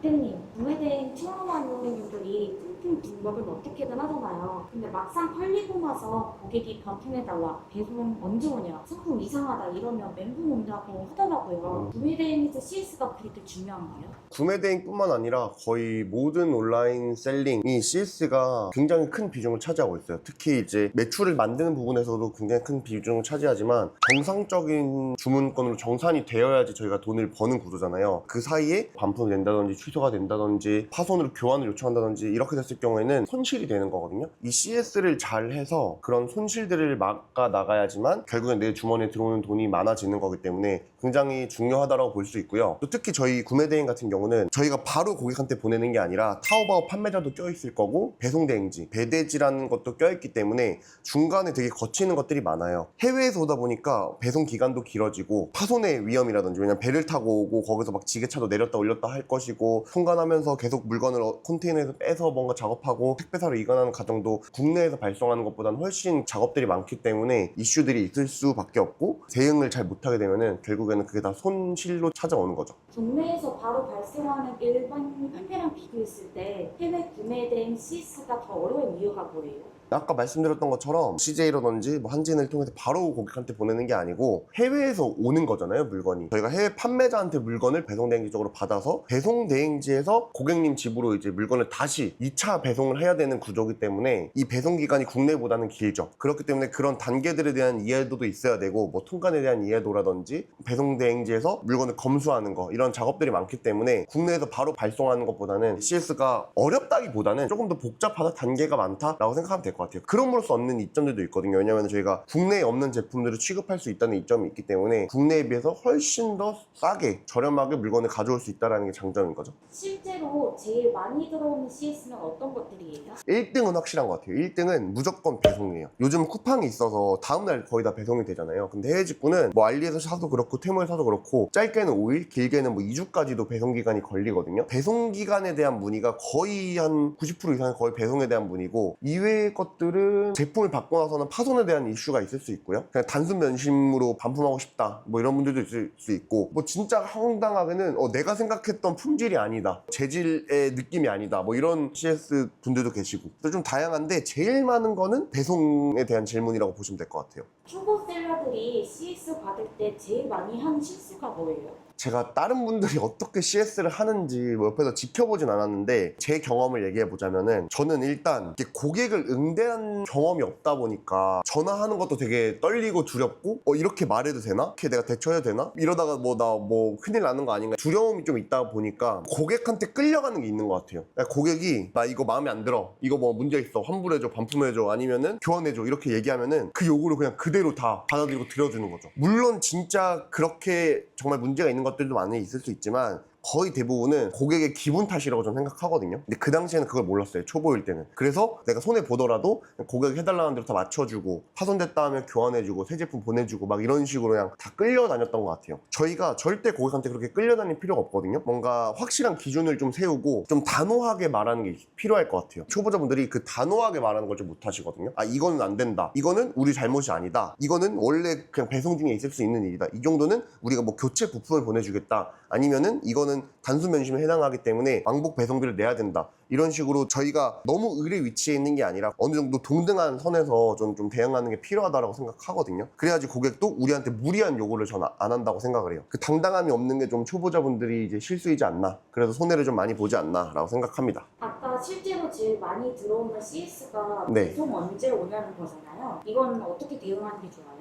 대표님, 구매된 체험하는 분들이 튼튼 빈번을 어떻게든 하잖아요. 근데 막상 팔리고 나서 고객이 반품해달라, 배송 언제 오냐, 상품 이상하다 이러면 멘붕 온다고 하더라고요. 구매대행에서 CS가 그렇게 중요한가요? 구매 대행뿐만 아니라 거의 모든 온라인 셀링이 CS가 굉장히 큰 비중을 차지하고 있어요. 특히 이제 매출을 만드는 부분에서도 굉장히 큰 비중을 차지하지만 정상적인 주문건으로 정산이 되어야지 저희가 돈을 버는 구조잖아요. 그 사이에 반품이 된다든지 취소가 된다든지 파손으로 교환을 요청한다든지 이렇게 됐을 경우에는 손실이 되는 거거든요. 이 CS를 잘 해서 그런 손실들을 막아 나가야지만 결국엔 내 주머니에 들어오는 돈이 많아지는 거기 때문에 굉장히 중요하다고 볼 수 있고요. 또 특히 저희 구매 대행 같은 경우는 저희가 바로 고객한테 보내는 게 아니라 타오바오 판매자도 껴있을 거고 배송 대행지, 배대지라는 것도 껴있기 때문에 중간에 되게 거치는 것들이 많아요. 해외에서 오다 보니까 배송 기간도 길어지고 파손의 위험이라든지, 왜냐면 배를 타고 오고 거기서 막 지게차도 내렸다 올렸다 할 것이고 통관하면서 계속 물건을 컨테이너에서 빼서 뭔가 작업하고 택배사로 이관하는 과정도 국내에서 발송하는 것보다는 훨씬 작업들이 많기 때문에 이슈들이 있을 수밖에 없고, 대응을 잘 못하게 되면은 결국에는 그게 다 손실로 찾아오는 거죠. 국내에서 바로 발생하는 일반 판매랑 비교했을 때 해외 구매대행 CS가 더 어려운 이유가 뭐예요? 아까 말씀드렸던 것처럼 CJ라든지 뭐 한진을 통해서 바로 고객한테 보내는 게 아니고 해외에서 오는 거잖아요, 물건이. 저희가 해외 판매자한테 물건을 배송 대행지적으로 받아서 배송 대행지에서 고객님 집으로 이제 물건을 다시 2차 배송을 해야 되는 구조이기 때문에 이 배송 기간이 국내보다는 길죠. 그렇기 때문에 그런 단계들에 대한 이해도도 있어야 되고, 뭐 통관에 대한 이해도라든지 배송 대행지에서 물건을 검수하는 거, 이런 작업들이 많기 때문에 국내에서 바로 발송하는 것보다는 CS가 어렵다기보다는 조금 더 복잡하다, 단계가 많다라고 생각하면 될 것 같아요. 그럼으로써 얻는 이점들도 있거든요. 왜냐하면 저희가 국내에 없는 제품들을 취급할 수 있다는 이점이 있기 때문에 국내에 비해서 훨씬 더 싸게 저렴하게 물건을 가져올 수 있다는 게 장점인 거죠. 실제로 제일 많이 들어오는 CS는 어떤 것들이에요? 1등은 확실한 것 같아요. 1등은 무조건 배송이에요. 요즘 쿠팡이 있어서 다음날 거의 다 배송이 되잖아요. 근데 해외 직구는 뭐 알리에서 사도 그렇고 테무에서 사도 그렇고 짧게는 5일, 길게는 뭐 2주까지도 배송 기간이 걸리거든요. 배송 기간에 대한 문의가 거의 한 90% 이상이 거의 배송에 대한 문의고, 이외의 것들은 제품을 받고 나서는 파손에 대한 이슈가 있을 수 있고요. 그냥 단순 면심으로 반품하고 싶다, 뭐 이런 분들도 있을 수 있고, 뭐 진짜 황당하게는 내가 생각했던 품질이 아니다, 재질의 느낌이 아니다, 뭐 이런 CS 분들도 계시고, 좀 다양한데 제일 많은 거는 배송에 대한 질문이라고 보시면 될 것 같아요. 초보 셀러들이 CS 받을 때 제일 많이 하는 실수가 뭐예요? 제가 다른 분들이 어떻게 CS를 하는지 뭐 옆에서 지켜보진 않았는데, 제 경험을 얘기해 보자면은, 저는 일단 이렇게 고객을 응대한 경험이 없다 보니까 전화하는 것도 되게 떨리고 두렵고, 이렇게 말해도 되나? 이렇게 내가 대처해야 되나? 이러다가 나 큰일 나는 거 아닌가? 두려움이 좀 있다 보니까 고객한테 끌려가는 게 있는 것 같아요. 그러니까 고객이 나 이거 마음에 안 들어, 이거 뭐 문제 있어, 환불해줘, 반품해줘, 아니면은 교환해줘, 이렇게 얘기하면은 그 요구를 그냥 그대로 다 받아들이고 들어주는 거죠. 물론 진짜 그렇게 정말 문제가 있는 것들도 많이 있을 수 있지만 거의 대부분은 고객의 기분 탓이라고 저는 생각하거든요. 근데 그 당시에는 그걸 몰랐어요, 초보일 때는. 그래서 내가 손해 보더라도 고객이 해달라는 대로 다 맞춰주고, 파손됐다 하면 교환해주고 새 제품 보내주고 막 이런 식으로 그냥 다 끌려다녔던 것 같아요. 저희가 절대 고객한테 그렇게 끌려다닐 필요가 없거든요. 뭔가 확실한 기준을 좀 세우고 좀 단호하게 말하는 게 필요할 것 같아요. 초보자분들이 그 단호하게 말하는 걸 좀 못하시거든요. 이거는 안 된다, 이거는 우리 잘못이 아니다, 이거는 원래 그냥 배송 중에 있을 수 있는 일이다, 이 정도는 우리가 뭐 교체 부품을 보내주겠다, 아니면은 이거는 단순 면심에 해당하기 때문에 왕복 배송비를 내야 된다, 이런 식으로 저희가 너무 의뢰 위치에 있는 게 아니라 어느 정도 동등한 선에서 좀 대응하는 게 필요하다고 생각하거든요. 그래야지 고객도 우리한테 무리한 요구를 전 안 한다고 생각을 해요. 그 당당함이 없는 게 좀 초보자분들이 이제 실수이지 않나, 그래서 손해를 좀 많이 보지 않나 라고 생각합니다. 아까 실제로 제일 많이 들어오는 CS가 네. 배송 언제 오냐는 거잖아요. 이건 어떻게 대응하는 게 좋아요?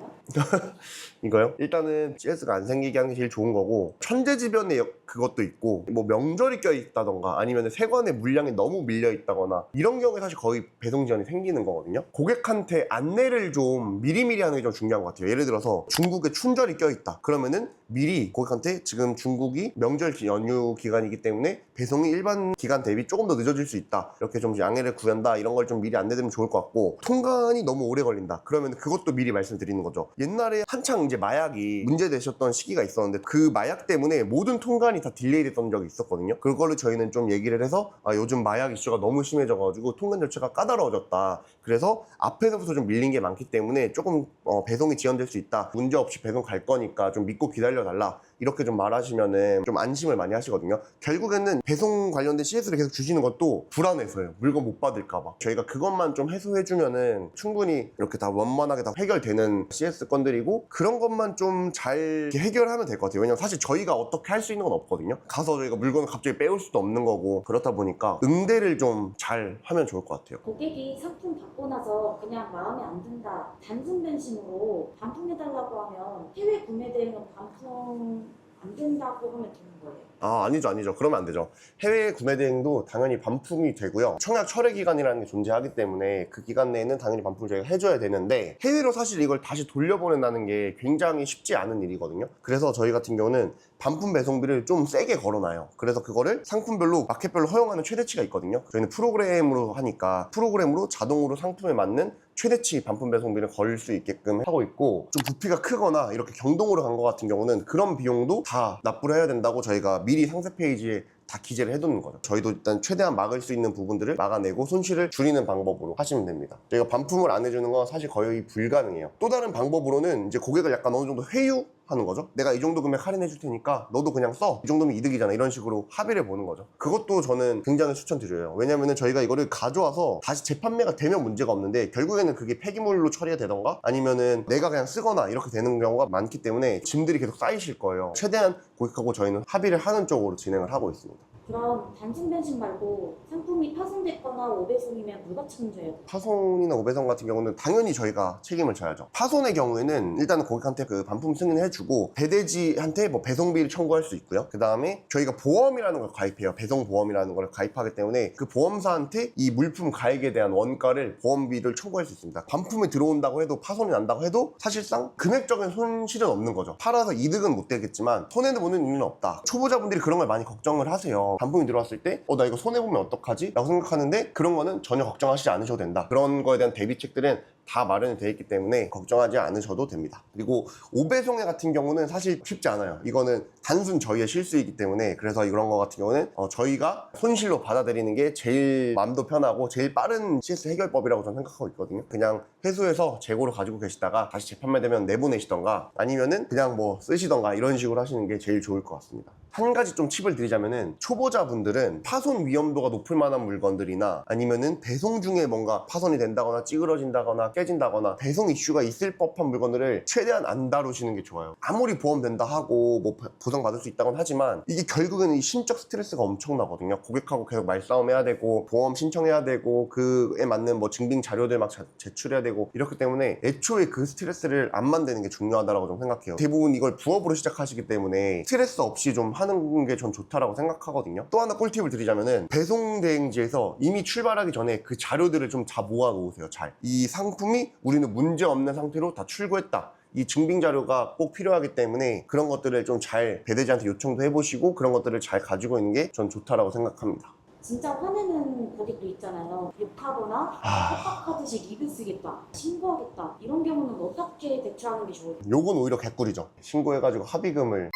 이거요? 일단은 CS가 안 생기게 하는 게 제일 좋은 거고, 천재지변의 그것도 있고, 뭐 명절이 껴있다던가 아니면 세관의 물량이 너무 밀려있다거나 이런 경우에 사실 거의 배송 지연이 생기는 거거든요. 고객한테 안내를 좀 미리미리 하는 게 좀 중요한 것 같아요. 예를 들어서 중국에 춘절이 껴있다 그러면은 미리 고객한테 지금 중국이 명절 연휴 기간이기 때문에 배송이 일반 기간 대비 조금 더 늦어질 수 있다, 이렇게 좀 양해를 구한다, 이런 걸 좀 미리 안내드리면 좋을 것 같고, 통관이 너무 오래 걸린다 그러면 그것도 미리 말씀드리는 거죠. 옛날에 한창 이제 마약이 문제되셨던 시기가 있었는데 그 마약 때문에 모든 통관이 다 딜레이 됐던 적이 있었거든요. 그걸로 저희는 좀 얘기를 해서 요즘 마약 이슈가 너무 심해져가지고 통관 절차가 까다로워졌다, 그래서 앞에서부터 좀 밀린 게 많기 때문에 조금 배송이 지연될 수 있다, 문제없이 배송 갈 거니까 좀 믿고 기다려달라, 이렇게 좀 말하시면은 좀 안심을 많이 하시거든요. 결국에는 배송 관련된 CS를 계속 주시는 것도 불안해서요. 물건 못 받을까봐. 저희가 그것만 좀 해소해주면은 충분히 이렇게 다 원만하게 다 해결되는 CS 건들이고, 그런 것만 좀 잘 해결하면 될 것 같아요. 왜냐면 사실 저희가 어떻게 할 수 있는 건 없거든요. 가서 저희가 물건을 갑자기 빼올 수도 없는 거고, 그렇다 보니까 응대를 좀 잘 하면 좋을 것 같아요. 고객이 상품 받고 나서 그냥 마음에 안 든다, 단순 변심으로 반품해달라고 하면 해외 구매 대행은 반품 안 된다고 하면 되는 거예요. 아니죠. 그러면 안 되죠. 해외 구매 대행도 당연히 반품이 되고요. 청약 철회 기간이라는 게 존재하기 때문에 그 기간 내에는 당연히 반품을 저희가 해줘야 되는데, 해외로 사실 이걸 다시 돌려보낸다는 게 굉장히 쉽지 않은 일이거든요. 그래서 저희 같은 경우는 반품 배송비를 좀 세게 걸어놔요. 그래서 그거를 상품별로 마켓별로 허용하는 최대치가 있거든요. 저희는 프로그램으로 하니까 프로그램으로 자동으로 상품에 맞는 최대치 반품 배송비를 걸 수 있게끔 하고 있고, 좀 부피가 크거나 이렇게 경동으로 간 것 같은 경우는 그런 비용도 다 납부를 해야 된다고 저희가 미리 상세 페이지에 다 기재를 해두는 거죠. 저희도 일단 최대한 막을 수 있는 부분들을 막아내고 손실을 줄이는 방법으로 하시면 됩니다. 저희가 반품을 안 해주는 건 사실 거의 불가능해요. 또 다른 방법으로는 이제 고객을 약간 어느 정도 회유하는 거죠. 내가 이 정도 금액 할인해 줄 테니까 너도 그냥 써. 이 정도면 이득이잖아. 이런 식으로 합의를 보는 거죠. 그것도 저는 굉장히 추천드려요. 왜냐면은 저희가 이거를 가져와서 다시 재판매가 되면 문제가 없는데, 결국에는 그게 폐기물로 처리가 되던가 아니면은 내가 그냥 쓰거나 이렇게 되는 경우가 많기 때문에 짐들이 계속 쌓이실 거예요. 최대한 고객하고 저희는 합의를 하는 쪽으로 진행을 하고 있습니다. 그럼 단순 변심 말고 상품이 파손됐거나 오배송이면 누가 책임져요? 파손이나 오배송 같은 경우는 당연히 저희가 책임을 져야죠. 파손의 경우에는 일단은 고객한테 그 반품 승인해주고 배대지한테 뭐 배송비를 청구할 수 있고요. 그 다음에 저희가 보험이라는 걸 가입해요. 배송 보험이라는 걸 가입하기 때문에 그 보험사한테 이 물품 가액에 대한 원가를 보험비를 청구할 수 있습니다. 반품이 들어온다고 해도 파손이 난다고 해도 사실상 금액적인 손실은 없는 거죠. 팔아서 이득은 못 되겠지만 손해는 보는 의미는 없다. 초보자분들이 그런 걸 많이 걱정을 하세요. 반품이 들어왔을 때 나 이거 손해보면 어떡하지? 라고 생각하는데, 그런 거는 전혀 걱정하시지 않으셔도 된다. 그런 거에 대한 대비책들은 다 마련이 되어 있기 때문에 걱정하지 않으셔도 됩니다. 그리고 오배송회 같은 경우는 사실 쉽지 않아요. 이거는 단순 저희의 실수이기 때문에, 그래서 이런 거 같은 경우는 저희가 손실로 받아들이는 게 제일 마음도 편하고 제일 빠른 CS 해결법이라고 저는 생각하고 있거든요. 그냥 회수해서 재고로 가지고 계시다가 다시 재판매되면 내보내시던가 아니면은 그냥 뭐 쓰시던가 이런 식으로 하시는 게 제일 좋을 것 같습니다. 한 가지 좀 팁을 드리자면은, 초보자분들은 파손 위험도가 높을 만한 물건들이나 아니면은 배송 중에 뭔가 파손이 된다거나 찌그러진다거나 깨진다거나 배송 이슈가 있을 법한 물건들을 최대한 안 다루시는 게 좋아요. 아무리 보험 된다 하고 뭐 보상받을 수 있다곤 하지만 이게 결국에는 이 심적 스트레스가 엄청나거든요. 고객하고 계속 말싸움 해야 되고 보험 신청해야 되고 그에 맞는 뭐 증빙 자료들 막 제출해야 되고, 이렇기 때문에 애초에 그 스트레스를 안 만드는 게 중요하다고 좀 생각해요. 대부분 이걸 부업으로 시작하시기 때문에 스트레스 없이 좀 하는 게 전 좋다라고 생각하거든요. 또 하나 꿀팁을 드리자면은, 배송 대행지에서 이미 출발하기 전에 그 자료들을 좀 다 모아 놓으세요. 이 상품이 우리는 문제 없는 상태로 다 출고했다. 이 증빙 자료가 꼭 필요하기 때문에 그런 것들을 좀 잘 배대지한테 요청도 해보시고 그런 것들을 잘 가지고 있는 게 전 좋다라고 생각합니다. 진짜 화내는 고객도 있잖아요. 욕하거나 협박하듯이 리뷰 쓰겠다, 신고하겠다, 이런 경우는 어떻게 대처하는 게 좋을까요? 요건 오히려 개꿀이죠. 신고해가지고 합의금을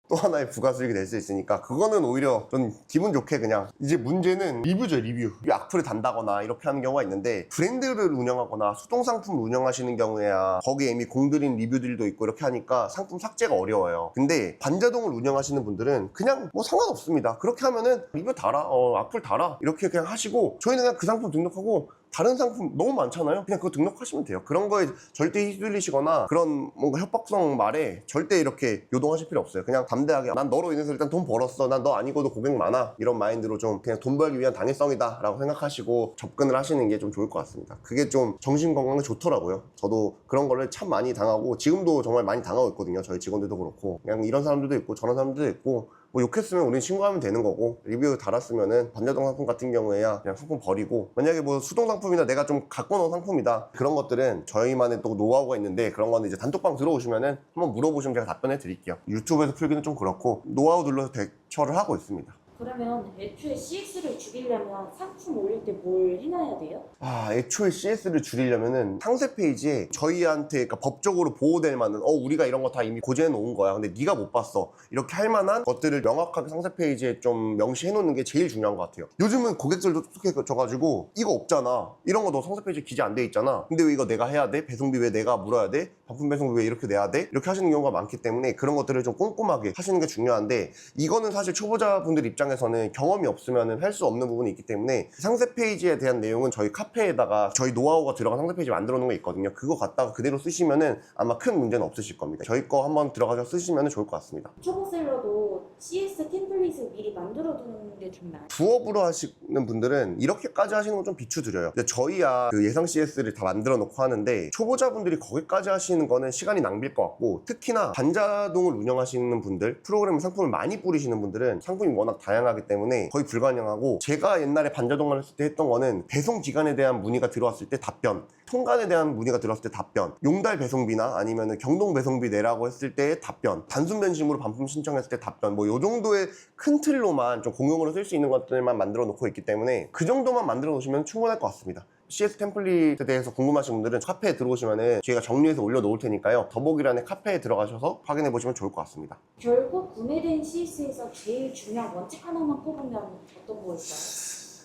또 하나의 부가 수익이 될 수 있으니까 그거는 오히려 좀 기분 좋게, 그냥 이제 문제는 리뷰죠. 리뷰 악플을 단다거나 이렇게 하는 경우가 있는데, 브랜드를 운영하거나 수동상품을 운영하시는 경우에야 거기에 이미 공들인 리뷰들도 있고 이렇게 하니까 상품 삭제가 어려워요. 근데 반자동을 운영하시는 분들은 그냥 뭐 상관없습니다. 그렇게 하면은 리뷰 달아, 악플 달아, 이렇게 그냥 하시고 저희는 그냥 그 상품 등록하고 다른 상품 너무 많잖아요. 그냥 그거 등록하시면 돼요. 그런 거에 절대 휘둘리시거나 그런 뭔가 협박성 말에 절대 이렇게 요동하실 필요 없어요. 그냥 담대하게 난 너로 인해서 일단 돈 벌었어, 난 너 아니고도 고객 많아, 이런 마인드로 좀 그냥 돈 벌기 위한 당위성이다 라고 생각하시고 접근을 하시는 게 좀 좋을 것 같습니다. 그게 좀 정신건강에 좋더라고요. 저도 그런 거를 참 많이 당하고 지금도 정말 많이 당하고 있거든요. 저희 직원들도 그렇고, 그냥 이런 사람들도 있고 저런 사람들도 있고, 뭐 욕했으면 우린 신고하면 되는 거고, 리뷰 달았으면은 반자동 상품 같은 경우에야 그냥 상품 버리고, 만약에 뭐 수동 상품이나 내가 좀 갖고 놓은 상품이다, 그런 것들은 저희만의 또 노하우가 있는데, 그런 거는 이제 단톡방 들어오시면은 한번 물어보시면 제가 답변해 드릴게요. 유튜브에서 풀기는 좀 그렇고 노하우 눌러서 대처를 하고 있습니다. 그러면 애초에 CS를 줄이려면 상품 올릴 때 뭘 해놔야 돼요? 애초에 CS를 줄이려면은 상세 페이지에 저희한테 그러니까 법적으로 보호될 만한 우리가 이런 거 다 이미 고지해 놓은 거야. 근데 네가 못 봤어. 이렇게 할 만한 것들을 명확하게 상세 페이지에 좀 명시해 놓는 게 제일 중요한 것 같아요. 요즘은 고객들도 똑똑해져가지고 이거 없잖아. 이런 거 너 상세 페이지에 기재 안 돼 있잖아. 근데 왜 이거 내가 해야 돼? 배송비 왜 내가 물어야 돼? 반품 배송비 왜 이렇게 내야 돼? 이렇게 하시는 경우가 많기 때문에 그런 것들을 좀 꼼꼼하게 하시는 게 중요한데 이거는 사실 초보자분들 입장에서는 경험이 없으면 할 수 없는 부분이 있기 때문에 상세 페이지에 대한 내용은 저희 카페에다가 저희 노하우가 들어간 상세 페이지 만들어 놓은 게 있거든요. 그거 갖다가 그대로 쓰시면은 아마 큰 문제는 없으실 겁니다. 저희 거 한번 들어가서 쓰시면 좋을 것 같습니다. 초보셀러도 CS 템플릿을 미리 만들어 두는 게 좋나요? 부업으로 하시는 분들은 이렇게까지 하시는 건 좀 비추드려요. 근데 저희야 그 예상 CS를 다 만들어 놓고 하는데 초보자분들이 거기까지 하시는 거는 시간이 낭비일 것 같고 특히나 반자동을 운영하시는 분들 프로그램 상품을 많이 뿌리시는 분들은 상품이 워낙 다양하기 때문에 거의 불가능하고 제가 옛날에 반자동만 했을 때 했던 거는 배송 기간에 대한 문의가 들어왔을 때 답변 통관에 대한 문의가 들어왔을 때 답변 용달 배송비나 아니면 경동 배송비 내라고 했을 때 답변 단순 변심으로 반품 신청했을 때 답변 요 정도의 큰 틀로만 좀 공용으로 쓸 수 있는 것들만 만들어 놓고 있기 때문에 그 정도만 만들어 놓으시면 충분할 것 같습니다. CS 템플릿에 대해서 궁금하신 분들은 카페에 들어오시면은 저희가 정리해서 올려놓을 테니까요. 더보기란에 카페에 들어가셔서 확인해 보시면 좋을 것 같습니다. 결국 구매된 CS에서 제일 중요한 원칙 하나만 꼽으면 어떤 거일까요?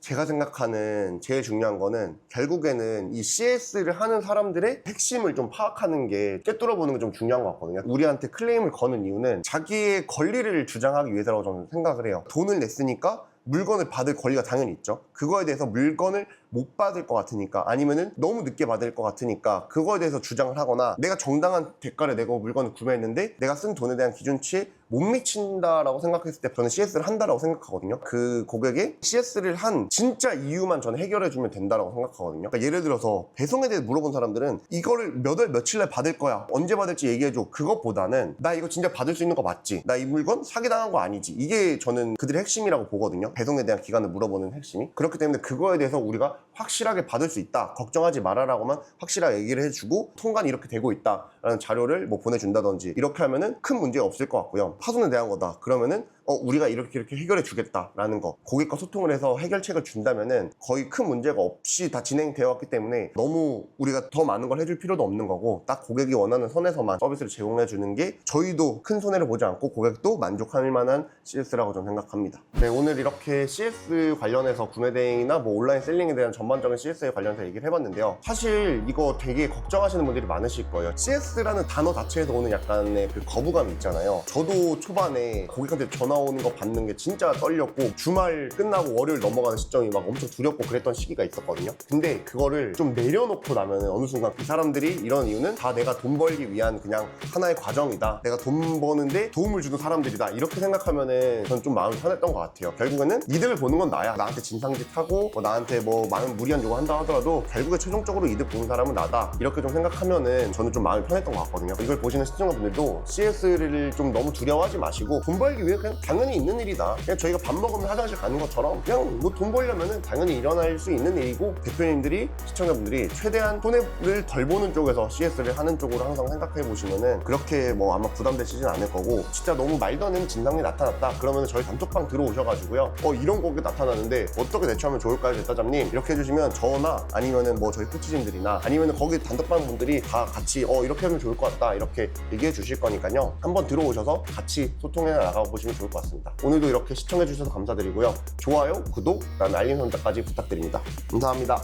제가 생각하는 제일 중요한 거는 결국에는 이 CS를 하는 사람들의 핵심을 좀 파악하는 게 꿰뚫어보는 게 좀 중요한 것 같거든요. 우리한테 클레임을 거는 이유는 자기의 권리를 주장하기 위해서라고 저는 생각을 해요. 돈을 냈으니까 물건을 받을 권리가 당연히 있죠. 그거에 대해서 물건을 못 받을 것 같으니까 아니면은 너무 늦게 받을 것 같으니까 그거에 대해서 주장을 하거나 내가 정당한 대가를 내고 물건을 구매했는데 내가 쓴 돈에 대한 기준치에 못 미친다라고 생각했을 때 저는 CS를 한다라고 생각하거든요. 그 고객의 CS를 한 진짜 이유만 저는 해결해주면 된다라고 생각하거든요. 그러니까 예를 들어서 배송에 대해 물어본 사람들은 이거를 몇 월 며칠날 받을 거야. 언제 받을지 얘기해줘. 그것보다는 나 이거 진짜 받을 수 있는 거 맞지? 나 이 물건 사기당한 거 아니지? 이게 저는 그들의 핵심이라고 보거든요. 배송에 대한 기간을 물어보는 핵심이. 그렇기 때문에 그거에 대해서 우리가 확실하게 받을 수 있다. 걱정하지 말아라고만 확실하게 얘기를 해주고 통관이 이렇게 되고 있다라는 자료를 뭐 보내준다든지 이렇게 하면은 큰 문제가 없을 것 같고요. 파손에 대한 거다. 그러면은 우리가 이렇게 해결해 주겠다라는 거 고객과 소통을 해서 해결책을 준다면은 거의 큰 문제가 없이 다 진행되어 왔기 때문에 너무 우리가 더 많은 걸 해줄 필요도 없는 거고 딱 고객이 원하는 선에서만 서비스를 제공해 주는 게 저희도 큰 손해를 보지 않고 고객도 만족할 만한 CS라고 저는 생각합니다. 네, 오늘 이렇게 CS 관련해서 구매 대행이나 뭐 온라인 셀링에 대한 전반적인 CS에 관련해서 얘기를 해봤는데요. 사실 이거 되게 걱정하시는 분들이 많으실 거예요. CS라는 단어 자체에서 오는 약간의 그 거부감이 있잖아요. 저도 초반에 고객한테 전화 오는 거 받는 게 진짜 떨렸고 주말 끝나고 월요일 넘어가는 시점이 막 엄청 두렵고 그랬던 시기가 있었거든요. 근데 그거를 좀 내려놓고 나면 어느 순간 이 사람들이 이런 이유는 다 내가 돈 벌기 위한 그냥 하나의 과정이다. 내가 돈 버는데 도움을 주는 사람들이다. 이렇게 생각하면은 전 좀 마음이 편했던 것 같아요. 결국에는 이득을 보는 건 나야. 나한테 진상짓 하고 나한테 뭐 많은 무리한 요구 한다 하더라도 결국에 최종적으로 이득 보는 사람은 나다. 이렇게 좀 생각하면은 저는 좀 마음이 편했던 것 같거든요. 이걸 보시는 시청자분들도 CS를 좀 너무 두려워하지 마시고 돈 벌기 위해 그냥 당연히 있는 일이다. 그냥 저희가 밥 먹으면 화장실 가는 것처럼 그냥 뭐 돈 벌려면은 당연히 일어날 수 있는 일이고 대표님들이 시청자분들이 최대한 손해를 덜 보는 쪽에서 CS를 하는 쪽으로 항상 생각해 보시면은 그렇게 뭐 아마 부담되시진 않을 거고 진짜 너무 말도 안 되는 진상이 나타났다 그러면 저희 단톡방 들어오셔가지고요 이런 거게 나타나는데 어떻게 대처하면 좋을까요 제타장님 이렇게 해주시면 저나 아니면은 뭐 저희 코치진들이나 아니면은 거기 단톡방 분들이 다 같이 이렇게 하면 좋을 것 같다 이렇게 얘기해 주실 거니까요 한번 들어오셔서 같이 소통해 나가 보시면 좋을 것 같습니다. 오늘도 이렇게 시청해 주셔서 감사드리고요 좋아요 구독 그다음에 알림 설정까지 부탁드립니다. 감사합니다.